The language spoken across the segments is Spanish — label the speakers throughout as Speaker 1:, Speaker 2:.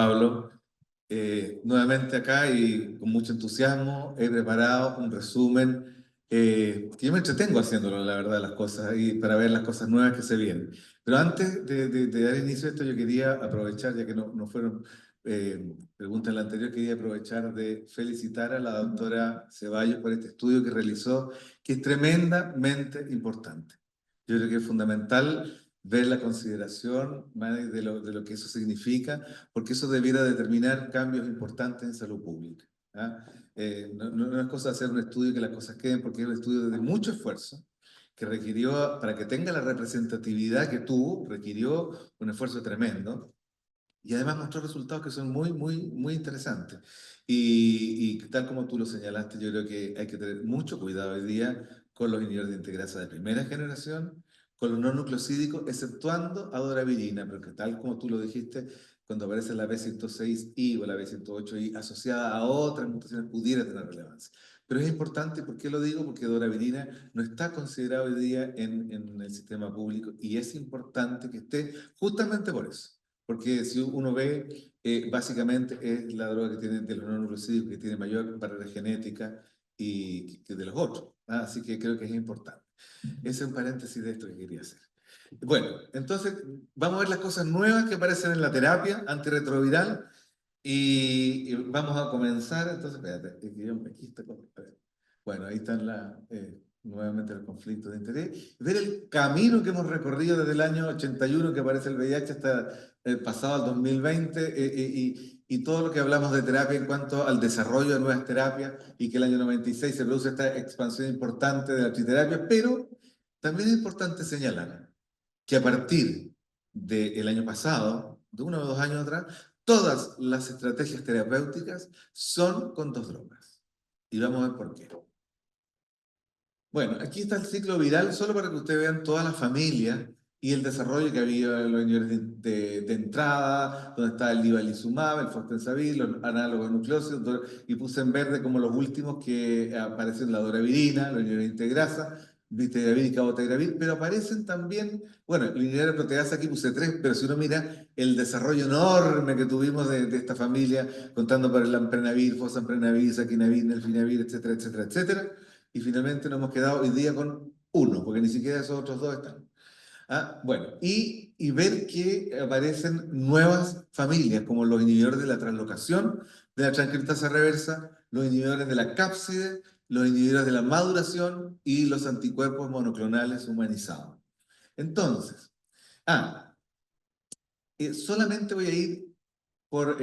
Speaker 1: Pablo. Nuevamente acá y con mucho entusiasmo he preparado un resumen que yo me entretengo haciéndolo, la verdad, las cosas, y para ver las cosas nuevas que se vienen. Pero antes de dar inicio a esto, yo quería aprovechar, ya que no fueron preguntas en la anterior, quería aprovechar de felicitar a la doctora Ceballos por este estudio que realizó, que es tremendamente importante. Yo creo que es fundamental ver la consideración, Mari, de lo que eso significa, porque eso debiera determinar cambios importantes en salud pública. ¿Ah? No es cosa de hacer un estudio y que las cosas queden, porque es un estudio de mucho esfuerzo, que requirió, para que tenga la representatividad que tuvo, requirió un esfuerzo tremendo, y además mostró resultados que son muy interesantes. Y tal como tú lo señalaste, yo creo que hay que tener mucho cuidado hoy día con los inhibidores de integrasa de primera generación, con los no nucleosídicos, exceptuando a doravirina, porque tal como tú lo dijiste, cuando aparece la B106I o la B108I asociada a otras mutaciones pudiera tener relevancia. Pero es importante, ¿por qué lo digo? Porque doravirina no está considerada hoy día en el sistema público y es importante que esté justamente por eso. Porque si uno ve, básicamente es la droga que tiene de los no-nucleosídicos que tiene mayor barrera genética y que de los otros. ¿Ah? Así que creo que es importante. Ese es un paréntesis de esto que quería hacer. Bueno, entonces vamos a ver las cosas nuevas que aparecen en la terapia antirretroviral y vamos a comenzar. Entonces, espérate, aquí está. Bueno, ahí están nuevamente los conflictos de interés. Ver el camino que hemos recorrido desde el año 81 que aparece el VIH hasta el pasado al 2020 y todo lo que hablamos de terapia en cuanto al desarrollo de nuevas terapias y que el año 96 se produce esta expansión importante de la triterapia, pero también es importante señalar que a partir del año pasado, de 1 o 2 años atrás, todas las estrategias terapéuticas son con dos drogas. Y vamos a ver por qué. Bueno, aquí está el ciclo viral, solo para que ustedes vean toda la familia y el desarrollo que había en los inhibidores de entrada, donde está el livalizumab, el fostemsavir, los análogos nucleósidos, y puse en verde como los últimos que aparecen la doravirina, los inhibidores de integrasa, vitiravir y cabotegravir, pero aparecen también, bueno, los inhibidores de proteasa aquí puse 3, pero si uno mira el desarrollo enorme que tuvimos de esta familia, contando por el amprenavir, fosamprenavir, saquinavir, nelfinavir, etcétera, etcétera, etcétera, y finalmente nos hemos quedado hoy día con uno, porque ni siquiera esos otros dos están. Bueno, y ver que aparecen nuevas familias, como los inhibidores de la translocación, de la transcriptasa reversa, los inhibidores de la cápside, los inhibidores de la maduración y los anticuerpos monoclonales humanizados. Entonces, solamente voy a ir por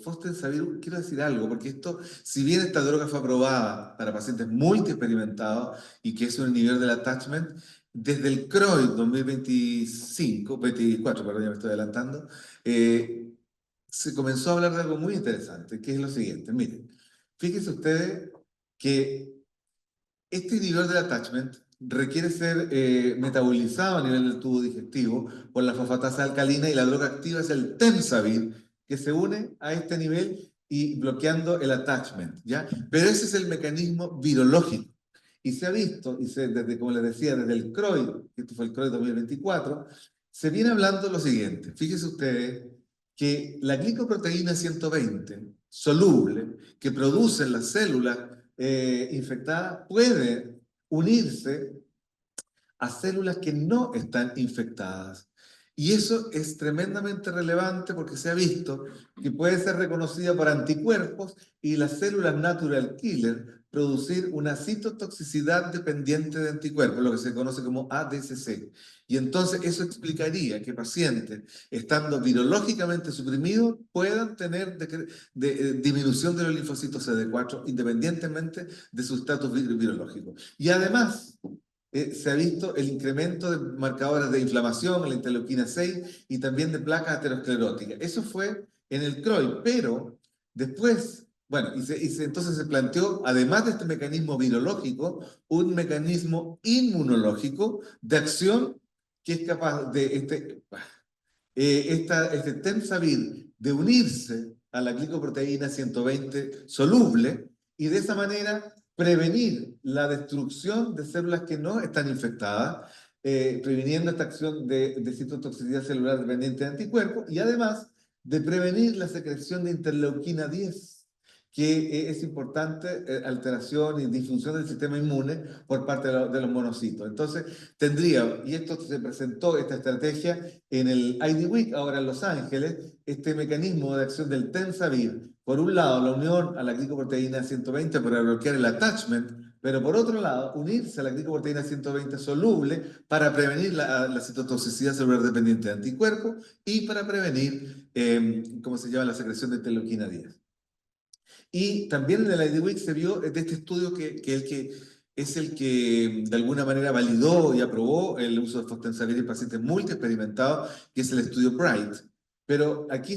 Speaker 1: fostemsavir. Quiero decir algo, porque esto, si bien esta droga fue aprobada para pacientes multiexperimentados y que es un inhibidor del attachment, desde el CROI 2024, perdón, ya me estoy adelantando, se comenzó a hablar de algo muy interesante, que es lo siguiente. Miren, fíjense ustedes que este inhibidor del attachment requiere ser metabolizado a nivel del tubo digestivo por la fosfatasa alcalina y la droga activa es el temsavir, que se une a este nivel y bloqueando el attachment, ¿ya? Pero ese es el mecanismo virológico. Y se ha visto, desde, como les decía, desde el CROI, que esto fue el CROI 2024, se viene hablando lo siguiente. Fíjense ustedes que la glicoproteína 120, soluble, que producen las células infectada puede unirse a células que no están infectadas. Y eso es tremendamente relevante porque se ha visto que puede ser reconocida por anticuerpos y las células natural killer producir una citotoxicidad dependiente de anticuerpos, lo que se conoce como ADCC. Y entonces eso explicaría que pacientes, estando virológicamente suprimidos, puedan tener disminución de los linfocitos CD4 independientemente de su estatus virológico. Y además, se ha visto el incremento de marcadores de inflamación, la interleuquina 6 y también de placas ateroscleróticas. Eso fue en el CROI, pero después, bueno, entonces se planteó, además de este mecanismo virológico, un mecanismo inmunológico de acción que es capaz de este temsavir de unirse a la glicoproteína 120 soluble y de esa manera prevenir la destrucción de células que no están infectadas, previniendo esta acción de citotoxicidad celular dependiente de anticuerpos y además de prevenir la secreción de interleuquina 10, que es importante alteración y disfunción del sistema inmune por parte de los monocitos. Entonces, tendría, y esto se presentó, esta estrategia, en el ID Week, ahora en Los Ángeles, este mecanismo de acción del Tensavir. Por un lado, la unión a la glicoproteína 120 para bloquear el attachment, pero por otro lado, unirse a la glicoproteína 120 soluble para prevenir la citotoxicidad celular dependiente de anticuerpos y para prevenir, ¿cómo se llama?, la secreción de interleuquina 10. Y también en el IDWeek se vio de este estudio que es el que de alguna manera validó y aprobó el uso de fostemsavir en pacientes multiexperimentados, que es el estudio BRIGHT. Pero aquí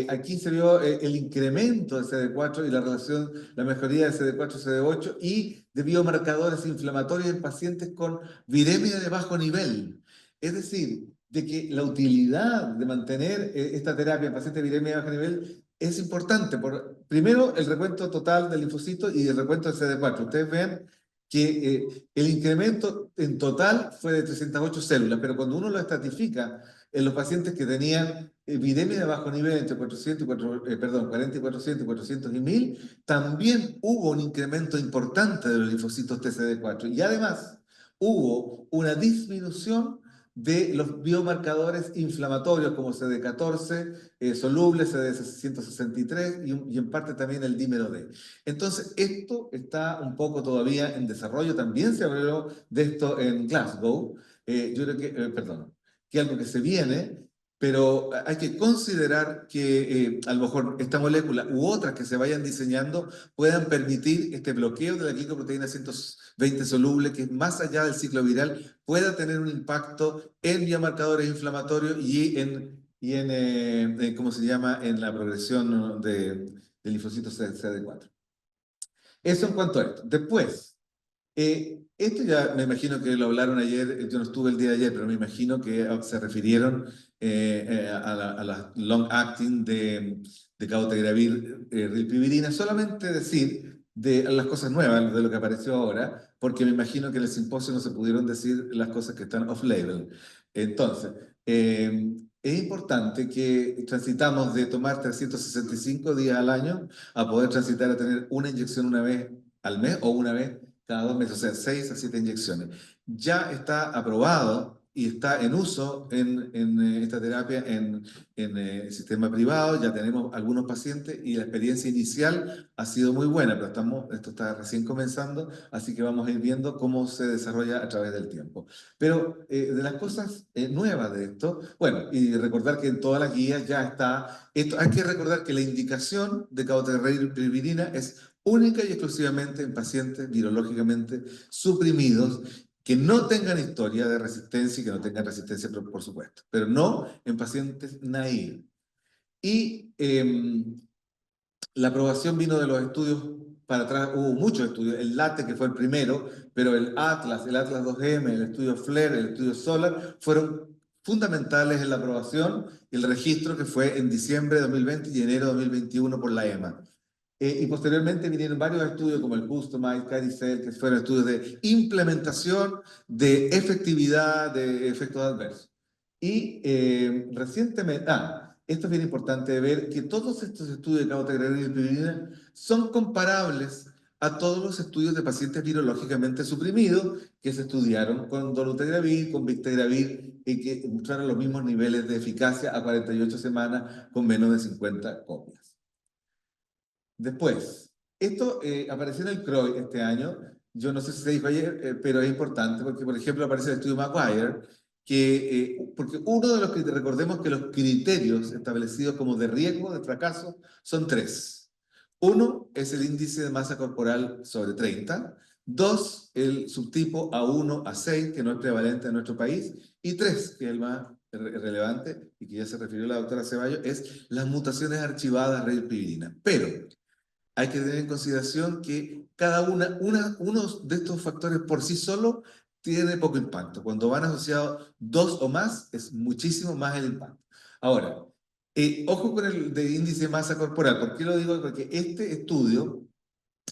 Speaker 1: aquí se vio el incremento de CD4 y la relación, la mejoría de CD4-CD8 y de biomarcadores inflamatorios en pacientes con viremia de bajo nivel. Es decir, de que la utilidad de mantener esta terapia en pacientes de viremia de bajo nivel es importante. Primero, el recuento total del linfocito y el recuento de CD4. Ustedes ven que el incremento en total fue de 308 células, pero cuando uno lo estratifica en los pacientes que tenían viremia de bajo nivel entre 400 40 y 400 y 400 y 1000, también hubo un incremento importante de los linfocitos TCD4 y además hubo una disminución de los biomarcadores inflamatorios como CD14, soluble, CD163 y en parte también el dímero D. Entonces, esto está un poco todavía en desarrollo. También se habló de esto en Glasgow. Yo creo que algo que se viene, pero hay que considerar que a lo mejor esta molécula u otras que se vayan diseñando puedan permitir este bloqueo de la glicoproteína 120 soluble, que más allá del ciclo viral pueda tener un impacto en biomarcadores inflamatorios y ¿cómo se llama?, en la progresión del linfocito CD4. Eso en cuanto a esto. Después, esto ya me imagino que lo hablaron ayer, yo no estuve el día de ayer, pero me imagino que se refirieron a la long acting de cabotegravir, rilpivirina. Solamente decir de las cosas nuevas, de lo que apareció ahora, porque me imagino que en el simposio no se pudieron decir las cosas que están off-label. Entonces, es importante que transitamos de tomar 365 días al año a poder transitar a tener una inyección una vez al mes o una vez cada 2 meses, o sea, 6 a 7 inyecciones. Ya está aprobado y está en uso en esta terapia en el sistema privado. Ya tenemos algunos pacientes y la experiencia inicial ha sido muy buena, pero esto está recién comenzando, así que vamos a ir viendo cómo se desarrolla a través del tiempo. Pero de las cosas nuevas de esto, bueno, y recordar que en todas las guías ya está, hay que recordar que la indicación de cabotegravir es única y exclusivamente en pacientes virológicamente suprimidos que no tengan historia de resistencia y que no tengan resistencia, por supuesto, pero no en pacientes naive. Y la aprobación vino de los estudios para atrás, hubo muchos estudios, el LATE que fue el primero, pero el Atlas 2M, el estudio FLAIR, el estudio SOLAR, fueron fundamentales en la aprobación y el registro que fue en diciembre de 2020 y enero de 2021 por la EMA. Y posteriormente vinieron varios estudios como el Customize, Caricel, que fueron estudios de implementación, de efectividad, de efectos adversos. Y recientemente, esto es bien importante ver que todos estos estudios de cabotegravir y rilpivirina son comparables a todos los estudios de pacientes virológicamente suprimidos que se estudiaron con dolutegravir, con bictegravir y que mostraron los mismos niveles de eficacia a 48 semanas con menos de 50 copias. Después, esto apareció en el CROI este año. Yo no sé si se dijo ayer, pero es importante porque, por ejemplo, aparece el estudio Maguire, porque uno de los que recordemos que los criterios establecidos como de riesgo de fracaso son 3. Uno es el índice de masa corporal sobre 30. 2, el subtipo A1, A6, que no es prevalente en nuestro país. Y 3, que es el más relevante y que ya se refirió la doctora Ceballos, es las mutaciones archivadas rilpivirina. Pero hay que tener en consideración que cada uno de estos factores por sí solo tiene poco impacto. Cuando van asociados 2 o más, es muchísimo más el impacto. Ahora, ojo con el de índice de masa corporal. ¿Por qué lo digo? Porque este estudio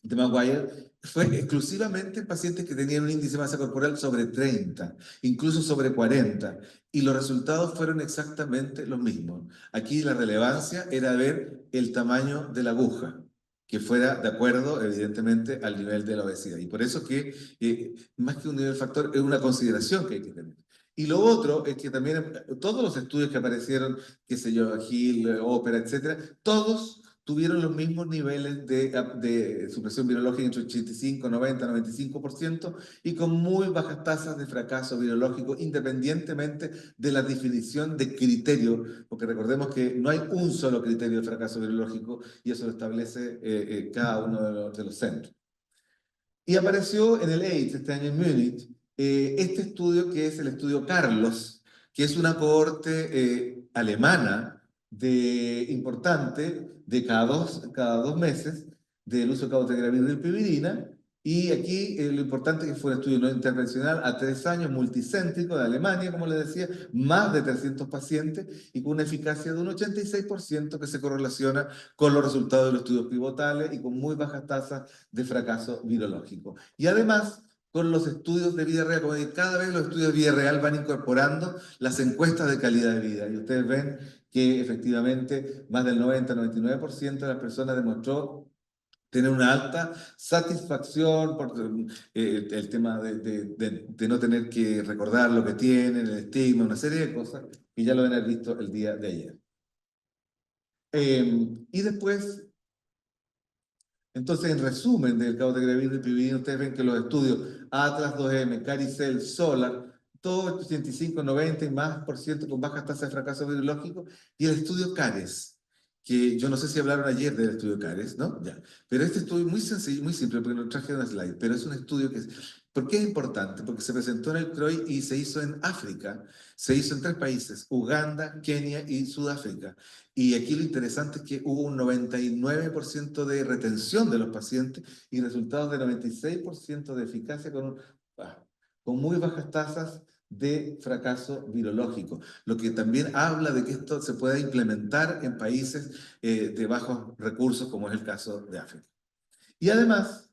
Speaker 1: de Maguire fue exclusivamente en pacientes que tenían un índice de masa corporal sobre 30, incluso sobre 40, y los resultados fueron exactamente los mismos. Aquí la relevancia era ver el tamaño de la aguja, que fuera de acuerdo, evidentemente, al nivel de la obesidad. Y por eso que, más que un nivel factor, es una consideración que hay que tener. Y lo otro es que también todos los estudios que aparecieron, qué sé yo, Hill, Opera, etcétera, todos tuvieron los mismos niveles de supresión virológica entre 85, 90, 95% y con muy bajas tasas de fracaso virológico, independientemente de la definición de criterio, porque recordemos que no hay un solo criterio de fracaso virológico y eso lo establece cada uno de los centros. Y apareció en el AIDS este año en Múnich este estudio que es el estudio Carlos, que es una cohorte alemana importante de cada dos meses del uso de cabotegravir y rilpivirina. Y aquí lo importante es que fue un estudio no intervencional a 3 años, multicéntrico de Alemania, como les decía, más de 300 pacientes y con una eficacia de un 86% que se correlaciona con los resultados de los estudios pivotales y con muy bajas tasas de fracaso virológico. Y además, con los estudios de vida real, como cada vez los estudios de vida real van incorporando las encuestas de calidad de vida. Y ustedes ven que efectivamente más del 90-99% de las personas demostró tener una alta satisfacción por el tema de no tener que recordar lo que tienen, el estigma, una serie de cosas que ya lo deben haber visto el día de ayer. Y después entonces, en resumen del cabotegravir y piridina, ustedes ven que los estudios Atlas 2M, Caricel, Solar, todo 85, 90 y más por ciento con bajas tasas de fracaso virológico, y el estudio CARES, que yo no sé si hablaron ayer del estudio CARES, ¿no? Ya. Pero este estudio es muy sencillo, muy simple, porque lo traje en una slide, pero es un estudio que es... ¿Por qué es importante? Porque se presentó en el CROI y se hizo en África. Se hizo en 3 países, Uganda, Kenia y Sudáfrica. Y aquí lo interesante es que hubo un 99% de retención de los pacientes y resultados de 96% de eficacia con muy bajas tasas de fracaso virológico, lo que también habla de que esto se puede implementar en países de bajos recursos, como es el caso de África. Y además,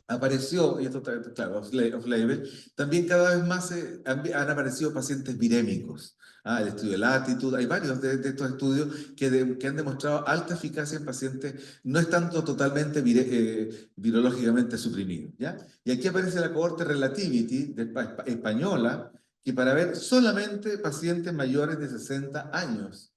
Speaker 1: apareció, y esto está claro, off-label, también cada vez más han aparecido pacientes virémicos. El estudio de Latitude, hay varios de estos estudios que han demostrado alta eficacia en pacientes no estando totalmente virológicamente suprimidos. ¿Ya? Y aquí aparece la cohorte Relativity española, que para ver solamente pacientes mayores de 60 años.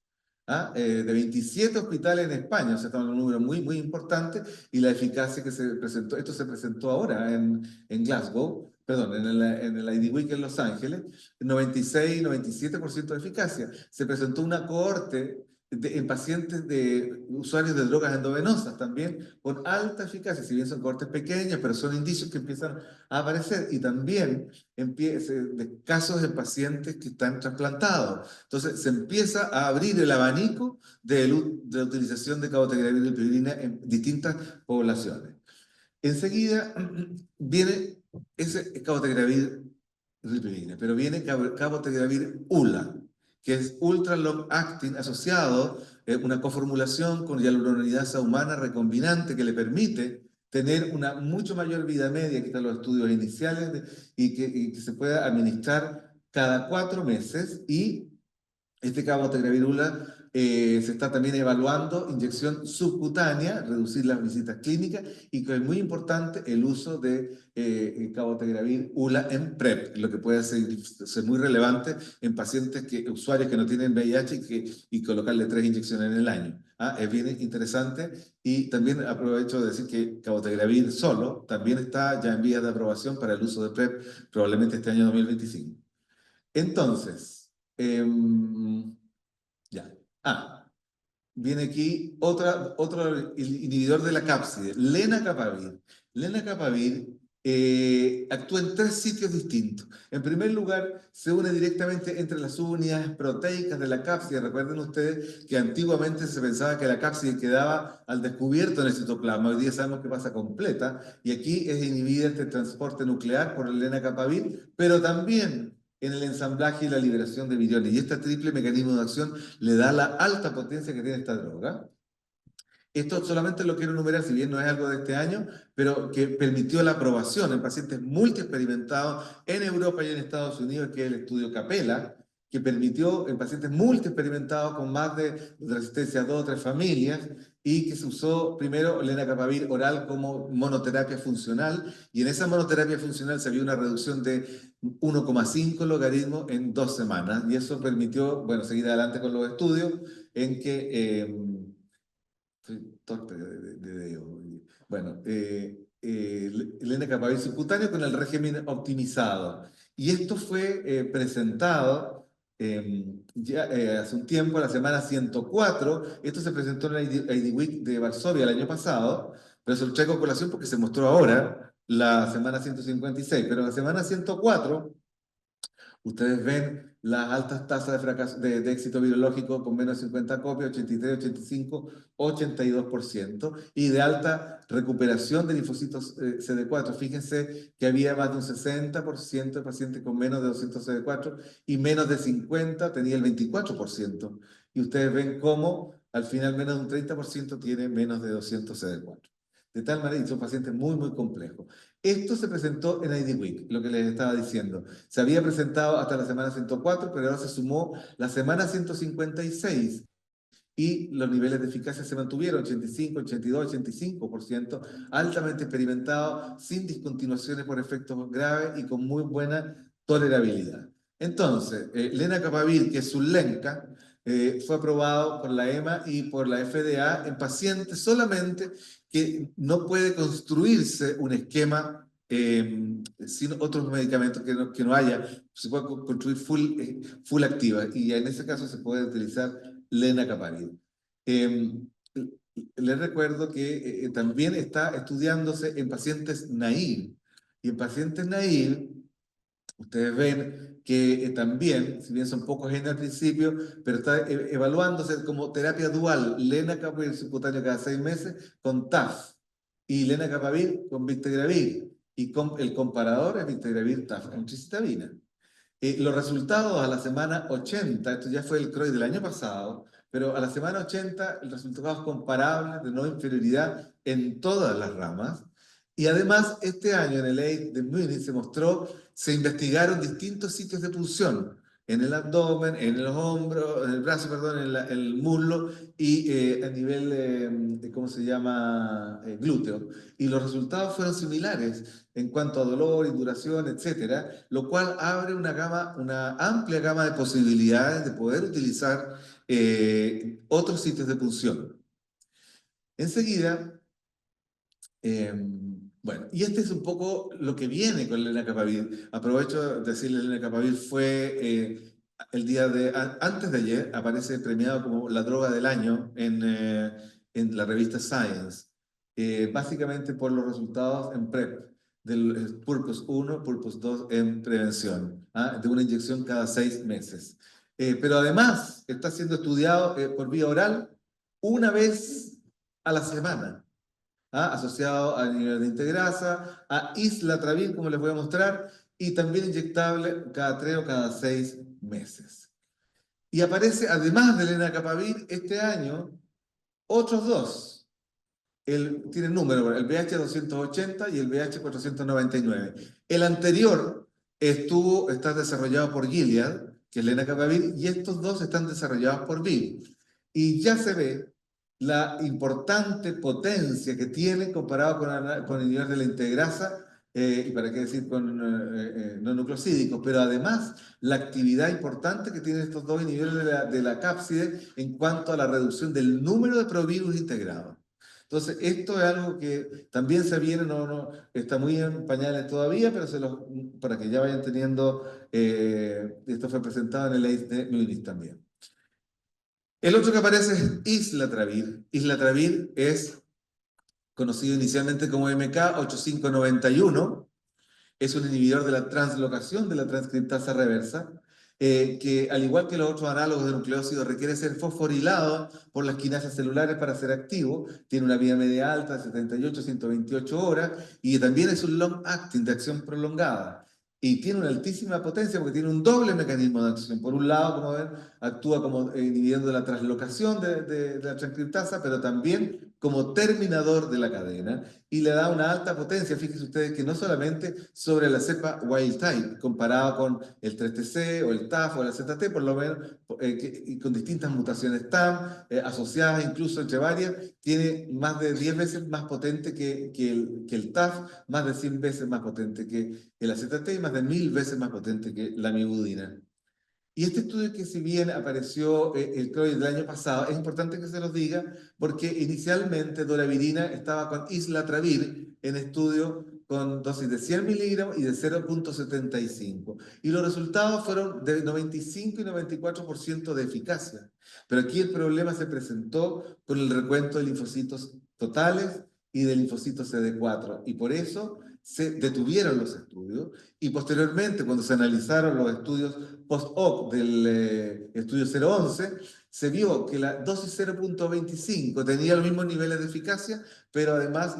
Speaker 1: De 27 hospitales en España, o sea, estamos en un número muy, muy importante, y la eficacia que se presentó, esto se presentó ahora en Glasgow, perdón, en el ID Week en Los Ángeles, 96-97% de eficacia. Se presentó una cohorte en pacientes de usuarios de drogas endovenosas también, con alta eficacia, si bien son cohortes pequeñas, pero son indicios que empiezan a aparecer, y también de casos de pacientes que están trasplantados. Entonces se empieza a abrir el abanico de la utilización de cabotegravir y rilpivirina en distintas poblaciones. Enseguida viene ese cabotegravir rilpivirina, pero viene cabotegravir ULA, que es ultra long acting asociado, una coformulación con hialuronidasa humana recombinante que le permite tener una mucho mayor vida media, que están los estudios iniciales, y que se pueda administrar cada 4 meses. Y este cabotegravir se está también evaluando inyección subcutánea, reducir las visitas clínicas, y que es muy importante el uso de cabotegravir ULA en PrEP, lo que puede ser muy relevante en usuarios que no tienen VIH y colocarle 3 inyecciones en el año. Es bien interesante, y también aprovecho de decir que cabotegravir solo también está ya en vías de aprobación para el uso de PrEP, probablemente este año 2025. Entonces, ya. Viene aquí otro inhibidor de la cápside, lenacapavir. Lenacapavir actúa en 3 sitios distintos. En primer lugar, se une directamente entre las subunidades proteicas de la cápside. Recuerden ustedes que antiguamente se pensaba que la cápside quedaba al descubierto en el citoplasma. Hoy día sabemos que pasa completa, y aquí es inhibida este transporte nuclear por el lenacapavir, pero también en el ensamblaje y la liberación de viriones. Y este triple mecanismo de acción le da la alta potencia que tiene esta droga. Esto solamente lo quiero enumerar, si bien no es algo de este año, pero que permitió la aprobación en pacientes multiexperimentados en Europa y en Estados Unidos, que es el estudio Capella, que permitió en pacientes multiexperimentados con más de resistencia a 2 o 3 familias, y que se usó primero lenacapavir oral como monoterapia funcional, y en esa monoterapia funcional se vio una reducción de 1,5 logaritmos en 2 semanas, y eso permitió, bueno, seguir adelante con los estudios en que... soy torpe de dedo. Bueno, lenacapavir subcutáneo con el régimen optimizado. Y esto fue presentado ya hace un tiempo, la semana 104. Esto se presentó en la IDWeek de Varsovia el año pasado, pero se lo traigo a colación porque se mostró ahora, la semana 156. Pero en la semana 104 ustedes ven las altas tasas de fracaso, de éxito virológico con menos de 50 copias, 83, 85, 82%, y de alta recuperación de linfocitos CD4. Fíjense que había más de un 60% de pacientes con menos de 200 CD4 y menos de 50 tenía el 24%. Y ustedes ven cómo al final menos de un 30% tiene menos de 200 CD4. De tal manera, y son pacientes muy, muy complejos. Esto se presentó en IDWeek, lo que les estaba diciendo. Se había presentado hasta la semana 104, pero ahora se sumó la semana 156 y los niveles de eficacia se mantuvieron, 85, 82, 85%, altamente experimentados, sin discontinuaciones por efectos graves y con muy buena tolerabilidad. Entonces, lenacapavir, que es un LENCA, fue aprobado por la EMA y por la FDA en pacientes solamente que no puede construirse un esquema sin otros medicamentos que no haya, se puede construir full activa, y en ese caso se puede utilizar lenacapavir. Les recuerdo que también está estudiándose en pacientes naive, y en pacientes naive ustedes ven que también, si bien son pocos genes al principio, pero está evaluándose como terapia dual, lenacapavir subcutáneo cada 6 meses con TAF, y lenacapavir con Victegravir, y el comparador es Victegravir-TAF, amoxicilina. Los resultados a la semana 80, esto ya fue el CROI del año pasado, pero a la semana 80 el resultado es comparable de no inferioridad en todas las ramas. Y además, este año en el AIDS de Múnich se investigaron distintos sitios de punción, en el abdomen, en los hombros, en el brazo, perdón, en el muslo y a nivel, ¿cómo se llama?, glúteo. Y los resultados fueron similares en cuanto a dolor y duración, etcétera, lo cual abre una amplia gama de posibilidades de poder utilizar otros sitios de punción. Enseguida, bueno, y este es un poco lo que viene con el lenacapavir. Aprovecho de decirle, el lenacapavir fue el día de antes de ayer, aparece premiado como la droga del año en la revista Science, básicamente por los resultados en PrEP del Purpose 1, Purpose 2 en prevención, de una inyección cada 6 meses. Pero además está siendo estudiado por vía oral una vez a la semana, asociado a nivel de integrasa, a islatravir, como les voy a mostrar, y también inyectable cada 3 o cada 6 meses. Y aparece, además del lenacapavir, este año, otros dos. Tiene número, el VH 280 y el VH 499. El anterior está desarrollado por Gilead, que es lenacapavir, y estos dos están desarrollados por ViiV. Y ya se ve la importante potencia que tiene comparado con el nivel de la integrasa, y para qué decir con no nucleosídicos, pero además la actividad importante que tienen estos dos inhibidores de la cápside en cuanto a la reducción del número de provirus integrados. Entonces, esto es algo que también se viene, está muy en pañales todavía, pero para que ya vayan teniendo, esto fue presentado en el AIDS de Múnich también. El otro que aparece es islatravir. Islatravir es conocido inicialmente como MK8591, es un inhibidor de la translocación de la transcriptasa reversa, que al igual que los otros análogos de nucleócido requiere ser fosforilado por las quinasas celulares para ser activo, tiene una vida media alta de 78 a 128 horas y también es un long acting de acción prolongada. y tiene una altísima potencia porque tiene un doble mecanismo de acción. Por un lado, como ven, actúa como inhibiendo la translocación de la transcriptasa, pero también como terminador de la cadena y le da una alta potencia. Fíjense ustedes que no solamente sobre la cepa wild type, comparado con el 3TC o el TAF o el ZT, por lo menos, y con distintas mutaciones TAM, asociadas incluso entre varias, tiene más de 10 veces más potente que el TAF, más de 100 veces más potente que el AZT y más de 1000 veces más potente que la mibudina. Y este estudio que si bien apareció el CROI del año pasado, es importante que se los diga porque inicialmente doravirina estaba con islatravir en estudio con dosis de 100 miligramos y de 0,75. Y los resultados fueron de 95 y 94% de eficacia. Pero aquí el problema se presentó con el recuento de linfocitos totales y de linfocitos CD4. Y por eso se detuvieron los estudios y posteriormente, cuando se analizaron los estudios post-hoc del estudio 011, se vio que la dosis 0,25 tenía los mismos niveles de eficacia, pero además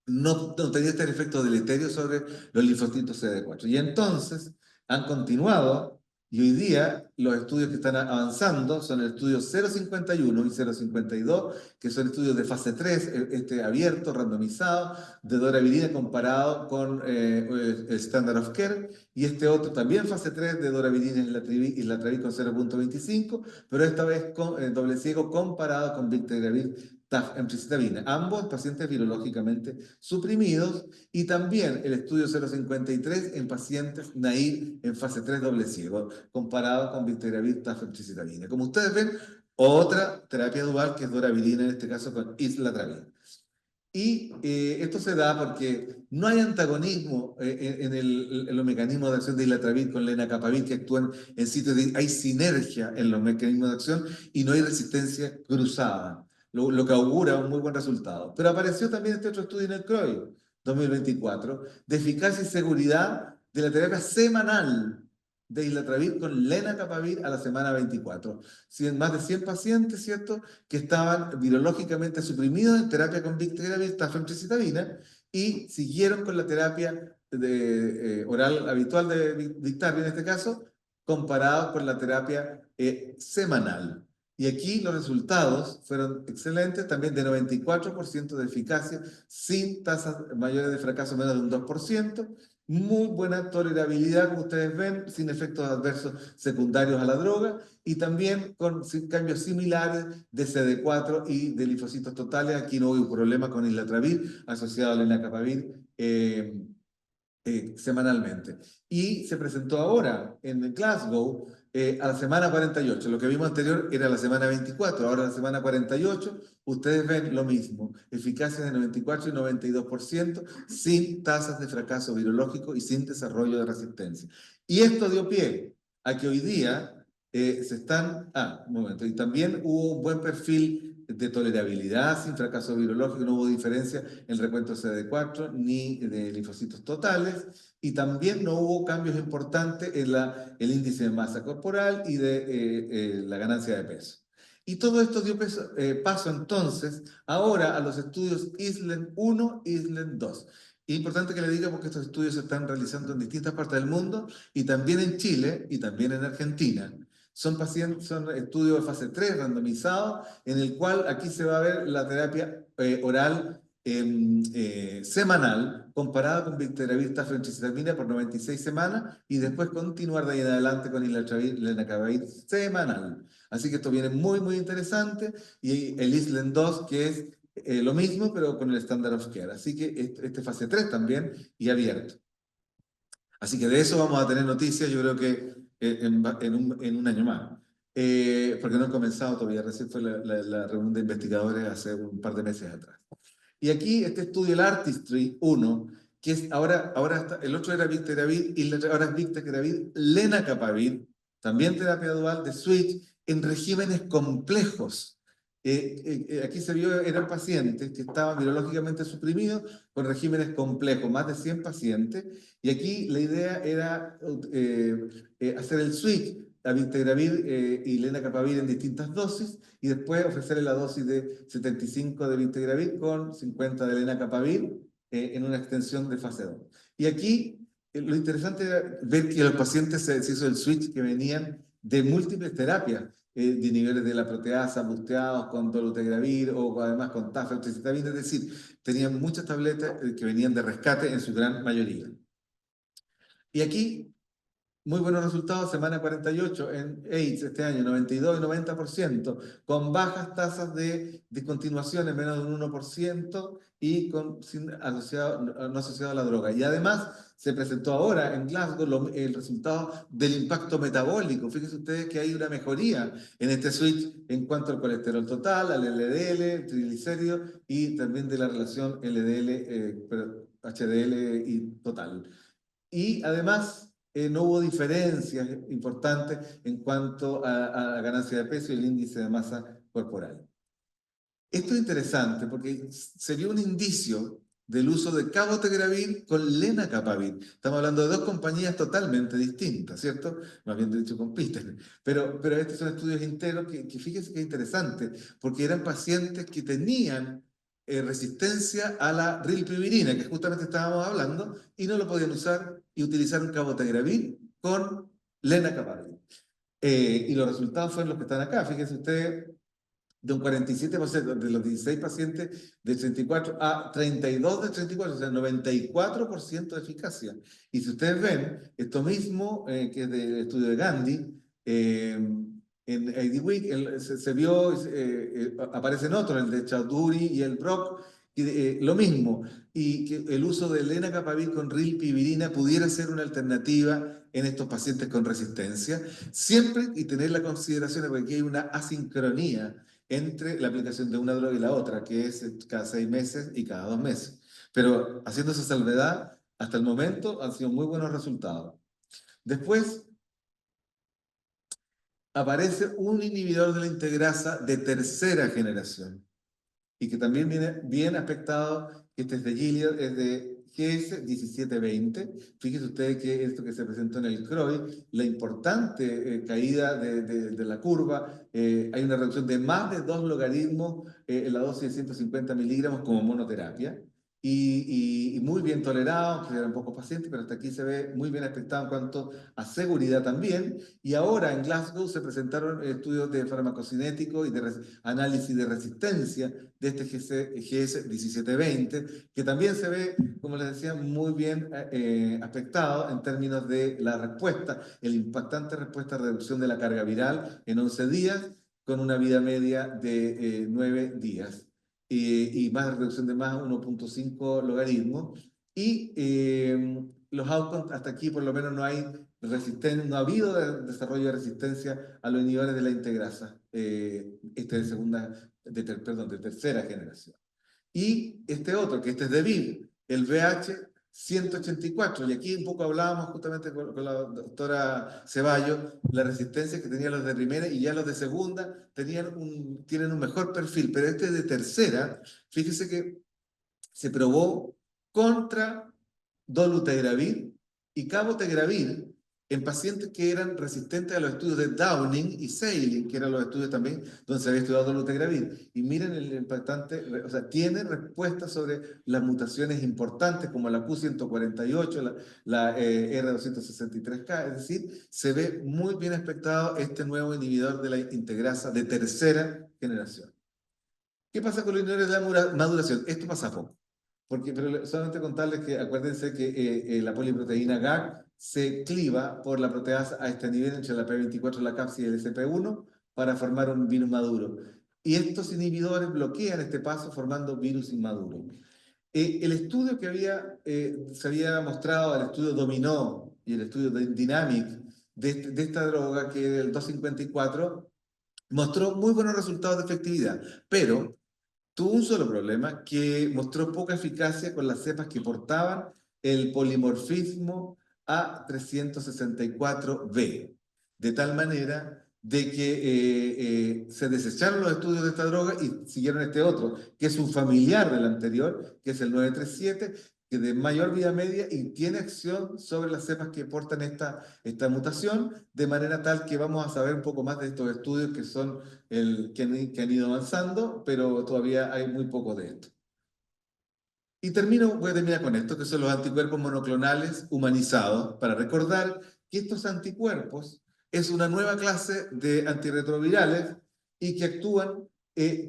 Speaker 1: no tenía este efecto deleterio sobre los linfocitos CD4. Y entonces han continuado, y hoy día los estudios que están avanzando son el estudio 051 y 052, que son estudios de fase 3, abierto, randomizado, de doravirina comparado con el standard of care, y este otro también fase 3 de doravirina y latravir con 0,25, pero esta vez con doble ciego comparado con victegravir TAF, emtricitabina, ambos pacientes virológicamente suprimidos, y también el estudio 053 en pacientes naive en fase 3 doble ciego, comparado con victegravir, TAF, emtricitabina. Como ustedes ven, otra terapia dual que es doravirina, en este caso con islatravir. Y esto se da porque no hay antagonismo en los mecanismos de acción de islatravir con lenacapavir que actúan en sitios de... Hay sinergia en los mecanismos de acción y no hay resistencia cruzada, lo que augura un muy buen resultado. Pero apareció también este otro estudio en el CROI 2024 de eficacia y seguridad de la terapia semanal de islatravir con lenacapavir a la semana 24. Más de 100 pacientes, ¿cierto?, que estaban virológicamente suprimidos en terapia con victegravir, tafemtricitabina, y siguieron con la terapia oral habitual de Biktarvy en este caso, comparado con la terapia semanal. Y aquí los resultados fueron excelentes, también de 94% de eficacia, sin tasas mayores de fracaso menos de un 2%, muy buena tolerabilidad, como ustedes ven, sin efectos adversos secundarios a la droga, y también con cambios similares de CD4 y de linfocitos totales. Aquí no hubo problema con islatravir asociado al lenacapavir semanalmente. Y se presentó ahora en Glasgow a la semana 48. Lo que vimos anterior era la semana 24, ahora la semana 48. Ustedes ven lo mismo, eficacia de 94 y 92%, sin tasas de fracaso virológico y sin desarrollo de resistencia. Y esto dio pie a que hoy día se están... un momento. Y también hubo un buen perfil de tolerabilidad sin fracaso virológico, no hubo diferencia en el recuento CD4 ni de linfocitos totales, y también no hubo cambios importantes en el índice de masa corporal y de la ganancia de peso. Y todo esto dio paso entonces ahora a los estudios ISLEN 1 y ISLEN 2. Es importante que le diga porque estos estudios se están realizando en distintas partes del mundo y también en Chile y también en Argentina. Son estudios de fase 3 randomizados, en el cual aquí se va a ver la terapia oral semanal comparada con victegravir, tafemtricitabina por 96 semanas y después continuar de ahí en adelante con islatravir, lenacapavir semanal. Así que esto viene muy, muy interesante, y el ISLEN 2, que es lo mismo, pero con el Standard of Care. Así que este fase 3 también y abierto. Así que de eso vamos a tener noticias, yo creo que en un año más. Porque no he comenzado todavía, recién fue la reunión de investigadores hace un par de meses atrás. Y aquí este estudio, el Artistry 1, que es ahora está, el otro era Victegravir y ahora es Victegravir, lenacapavir, también terapia dual de switch en regímenes complejos. Aquí se vio, eran pacientes que estaban virológicamente suprimidos con regímenes complejos, más de 100 pacientes, y aquí la idea era hacer el switch a Victegravir y lenacapavir en distintas dosis, y después ofrecerle la dosis de 75 de Victegravir con 50 de lenacapavir en una extensión de fase 2. Y aquí lo interesante era ver que los pacientes se hizo el switch que venían de múltiples terapias, de niveles de la proteasa busteados con dolutegravir o además con tafel, es decir, tenían muchas tabletas que venían de rescate en su gran mayoría. Y aquí muy buenos resultados, semana 48 en AIDS este año, 92 y 90%, con bajas tasas de discontinuación en menos de un 1% y no asociado a la droga. Y además se presentó ahora en Glasgow el resultado del impacto metabólico. Fíjense ustedes que hay una mejoría en este switch en cuanto al colesterol total, al LDL, triglicéridos y también de la relación LDL, HDL y total. Y además no hubo diferencias importantes en cuanto a la ganancia de peso y el índice de masa corporal. Esto es interesante porque se vio un indicio del uso de cabotegravir con lenacapavir. Estamos hablando de dos compañías totalmente distintas, ¿cierto? Más bien dicho, compiten. Pero estos son estudios enteros que fíjense que es interesante, porque eran pacientes que tenían resistencia a la rilpivirina, que justamente estábamos hablando, y no lo podían usar y utilizaron cabotegravir con lenacapavir. Y los resultados fueron los que están acá. Fíjense ustedes, de un 47% de los 16 pacientes de 34 a 32 de 34, o sea, 94% de eficacia. Y si ustedes ven, esto mismo, que es del estudio de Gandhi, en IDWeek se vio, aparecen otros, el de Chaudhuri y el Brock, y lo mismo, y que el uso de lenacapavir con rilpivirina pudiera ser una alternativa en estos pacientes con resistencia, siempre y tener la consideración de que aquí hay una asincronía entre la aplicación de una droga y la otra, que es cada 6 meses y cada 2 meses. Pero haciendo esa salvedad, hasta el momento han sido muy buenos resultados. Después aparece un inhibidor de la integrasa de tercera generación y que también viene bien aspectado, este es de Gilead, es de GS1720. Fíjense ustedes que esto que se presentó en el CROI, la importante caída de la curva, hay una reducción de más de 2 logaritmos en la dosis de 150 miligramos como monoterapia. Y muy bien tolerado, que eran pocos pacientes, pero hasta aquí se ve muy bien aspectado en cuanto a seguridad también. Y ahora en Glasgow se presentaron estudios de farmacocinético y de análisis de resistencia de este GS1720, que también se ve, como les decía, muy bien aspectado en términos de la respuesta, el impactante respuesta a reducción de la carga viral en 11 días, con una vida media de 9 días. Y más reducción de más 1.5 logaritmos. Y los outcomes, hasta aquí por lo menos no hay resistencia, no ha habido desarrollo de resistencia a los inhibidores de la integrasa, de perdón, de tercera generación. Y este otro, que este es de VIV, el VH184, y aquí un poco hablábamos justamente con la doctora Ceballos, la resistencia que tenían los de primera y ya los de segunda tienen un mejor perfil, pero este de tercera, fíjese que se probó contra dolutegravir y cabotegravir en pacientes que eran resistentes a los estudios de Downing y Saline, que eran los estudios también donde se había estudiado dolutegravir. Y miren el impactante, o sea, tiene respuestas sobre las mutaciones importantes como la Q148, la R263K, es decir, se ve muy bien aspectado este nuevo inhibidor de la integrasa de tercera generación. ¿Qué pasa con los inhibidores de la maduración? Esto pasa poco. Pero solamente contarles que acuérdense que la poliproteína GAG se cliva por la proteasa a este nivel entre la P24, la CAPS y el SP1 para formar un virus maduro. Y estos inhibidores bloquean este paso formando virus inmaduro. El estudio que se había mostrado, el estudio Dominó y el estudio Dynamic de esta droga, que es el 254, mostró muy buenos resultados de efectividad, pero tuvo un solo problema, que mostró poca eficacia con las cepas que portaban el polimorfismo A364B, de tal manera de que se desecharon los estudios de esta droga y siguieron este otro, que es un familiar del anterior, que es el 937, que de mayor vida media y tiene acción sobre las cepas que portan esta mutación, de manera tal que vamos a saber un poco más de estos estudios que han ido avanzando, pero todavía hay muy poco de esto. Y voy a terminar con esto, que son los anticuerpos monoclonales humanizados, para recordar que estos anticuerpos es una nueva clase de antirretrovirales y que actúan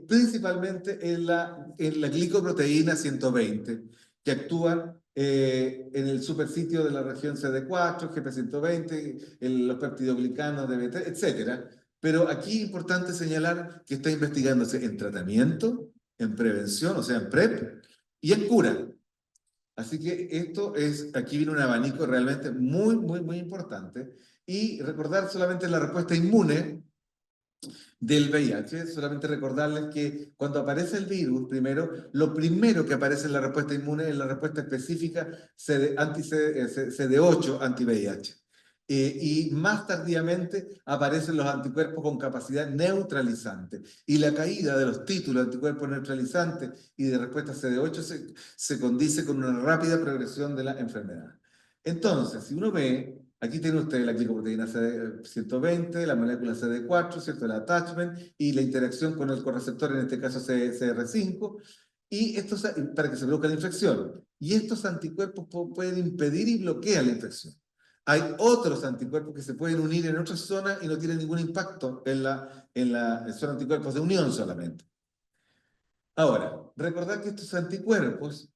Speaker 1: principalmente en la glicoproteína 120, que actúan en el supersitio de la región CD4, GP120, en los peptidoglicanos de BT, etc. Pero aquí es importante señalar que está investigándose en tratamiento, en prevención, o sea, en PrEP, y en cura. Así que aquí viene un abanico realmente muy, muy, muy importante. Y recordar solamente la respuesta inmune del VIH, solamente recordarles que cuando aparece el virus, lo primero que aparece en la respuesta inmune es la respuesta específica CD8 anti-VIH. Y más tardíamente aparecen los anticuerpos con capacidad neutralizante. Y la caída de los títulos de anticuerpos neutralizantes y de respuesta CD8 se condice con una rápida progresión de la enfermedad. Entonces, si uno ve, aquí tiene usted la glicoproteína CD120, la molécula CD4, ¿cierto? El attachment y la interacción con el correceptor, en este caso CR5, y para que se produzca la infección. Y estos anticuerpos pueden impedir y bloquear la infección. Hay otros anticuerpos que se pueden unir en otras zonas y no tienen ningún impacto son anticuerpos de unión solamente. Ahora, recordad que estos anticuerpos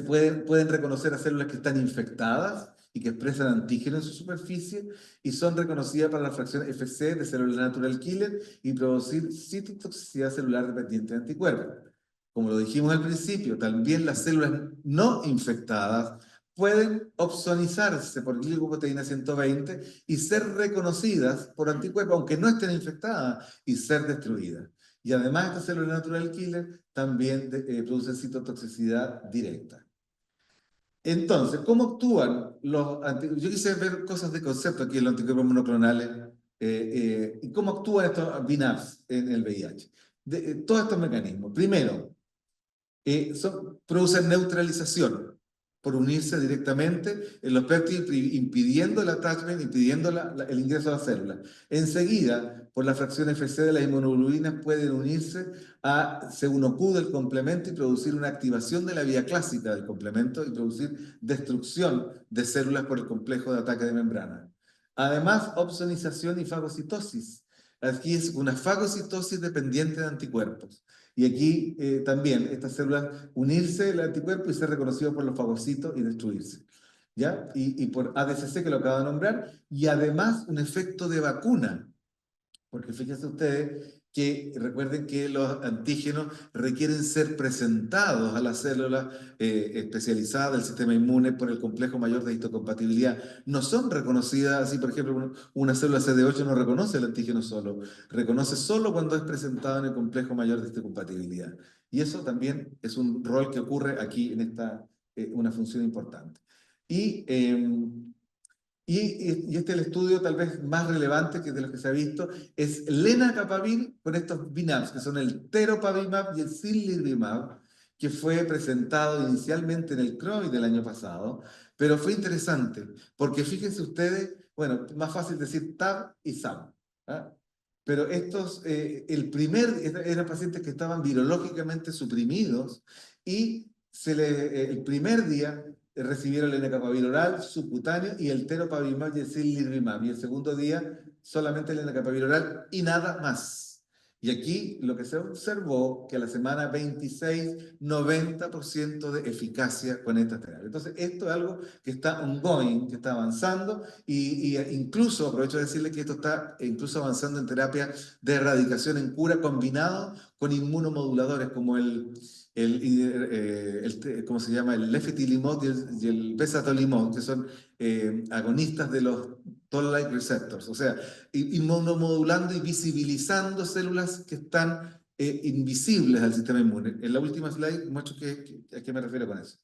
Speaker 1: pueden reconocer a células que están infectadas y que expresan antígenos en su superficie y son reconocidas para la fracción FC de células natural killer y producir citotoxicidad celular dependiente de anticuerpos. Como lo dijimos al principio, también las células no infectadas pueden opsonizarse por glicoproteína 120 y ser reconocidas por anticuerpos, aunque no estén infectadas, y ser destruidas. Y además, estas células natural killer también producen citotoxicidad directa. Entonces, ¿cómo actúan los anticuerpos? Yo quise ver cosas de concepto aquí en los anticuerpos monoclonales y cómo actúan estos BNAbs en el VIH. Todos estos mecanismos. Primero, producen neutralización por unirse directamente en los péptidos, impidiendo el attachment, impidiendo el ingreso a la célula. Enseguida, por la fracción FC de las inmunoglobulinas, pueden unirse a C1q del complemento y producir una activación de la vía clásica del complemento y producir destrucción de células por el complejo de ataque de membrana. Además, opsonización y fagocitosis. Aquí es una fagocitosis dependiente de anticuerpos. Y aquí también estas células unirse el anticuerpo y ser reconocido por los fagocitos y destruirse. ¿Ya? Y por ADCC que lo acabo de nombrar. Y además un efecto de vacuna. Porque fíjense ustedes que recuerden que los antígenos requieren ser presentados a las células especializadas del sistema inmune por el complejo mayor de histocompatibilidad. No son reconocidas, así por ejemplo, una célula CD8 no reconoce el antígeno solo, reconoce solo cuando es presentado en el complejo mayor de histocompatibilidad. Y eso también es un rol que ocurre aquí en una función importante. Y este es el estudio tal vez más relevante que de los que se ha visto, es lenacapavir con estos BNAbs, que son el teropavimab y el cilirvimab, que fue presentado inicialmente en el CROI del año pasado, pero fue interesante, porque fíjense ustedes, bueno, más fácil decir TAB y SAB, ¿ah? Pero eran pacientes que estaban virológicamente suprimidos y el primer día recibieron el lenacapavir oral, subcutáneo y el teropavimab y el cilirvimab. Y el segundo día solamente el lenacapavir oral y nada más. Y aquí lo que se observó que a la semana 26, 90% de eficacia con esta terapia. Entonces, esto es algo que está ongoing, que está avanzando y incluso, aprovecho de decirle que esto está incluso avanzando en terapia de erradicación en cura combinado con inmunomoduladores como ¿cómo se llama? El lefetilimod y el besatolimod, que son agonistas de los toll-like receptors, o sea, inmunomodulando y visibilizando células que están invisibles al sistema inmune. En la última slide muestro a qué me refiero con eso.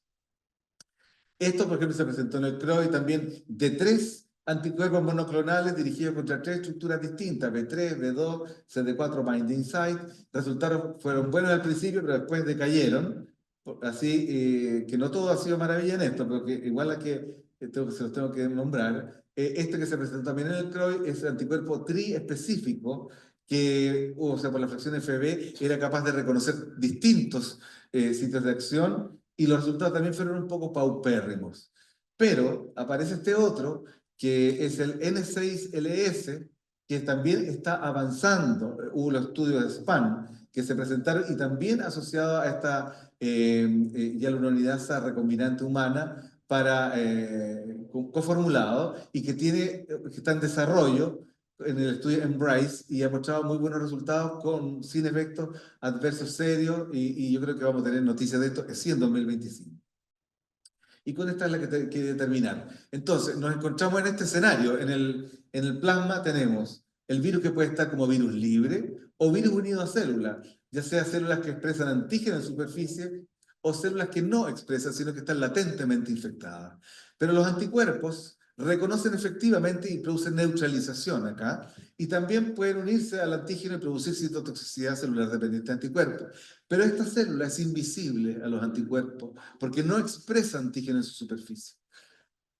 Speaker 1: Esto, por ejemplo, se presentó en el CROI también de 3 anticuerpos monoclonales dirigidos contra 3 estructuras distintas, B3, B2, CD4 binding site. Fueron buenos al principio, pero después decayeron. Así que no todo ha sido maravilla en esto, pero que igual se los tengo que nombrar. Este que se presentó también en el CROI es el anticuerpo tri específico que, o sea, por la fracción FB, era capaz de reconocer distintos sitios de acción y los resultados también fueron un poco paupérrimos. Pero aparece este otro, que es el N6LS, que también está avanzando. Hubo los estudios de SPAN que se presentaron y también asociado a esta hialuronidasa recombinante humana para coformulado y que está en desarrollo en el estudio Embrace y ha mostrado muy buenos resultados sin efectos adversos serios y yo creo que vamos a tener noticias de esto sí en 2025. Y con esta es la que que terminar. Entonces, nos encontramos en este escenario. En el plasma tenemos el virus que puede estar como virus libre o virus unido a células, ya sea células que expresan antígenos en superficie o células que no expresan, sino que están latentemente infectadas. Pero los anticuerpos reconocen efectivamente y producen neutralización acá, y también pueden unirse al antígeno y producir citotoxicidad celular dependiente de anticuerpos. Pero esta célula es invisible a los anticuerpos porque no expresa antígeno en su superficie.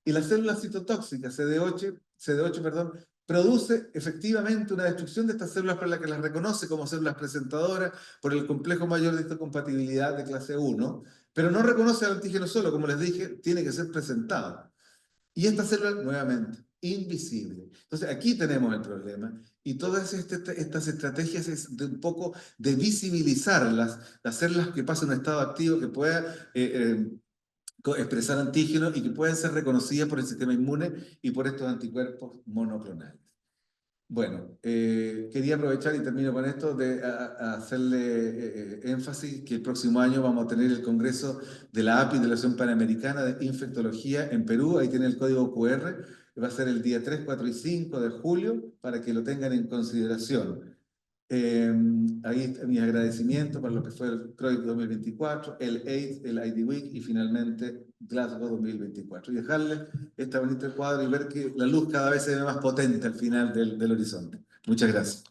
Speaker 1: Y la célula citotóxica, CD8, perdón, produce efectivamente una destrucción de estas células para la que las reconoce como células presentadoras por el complejo mayor de histocompatibilidad de clase 1, pero no reconoce al antígeno solo, como les dije, tiene que ser presentado. Y esta célula, nuevamente, invisible. Entonces, aquí tenemos el problema. Y todas estas estrategias es de un poco de visibilizarlas, de hacerlas que pasen a un estado activo, que pueda expresar antígenos y que puedan ser reconocidas por el sistema inmune y por estos anticuerpos monoclonales. Bueno, quería aprovechar y termino con esto de hacerle énfasis que el próximo año vamos a tener el Congreso de la API de la Asociación Panamericana de Infectología en Perú. Ahí tiene el código QR. Va a ser el día 3, 4 y 5 de julio para que lo tengan en consideración. Ahí está mi agradecimiento para lo que fue el CROI 2024, el AIDS, el ID Week y finalmente Glasgow 2024. Y dejarles este bonito cuadro y ver que la luz cada vez se ve más potente al final del horizonte. Muchas gracias.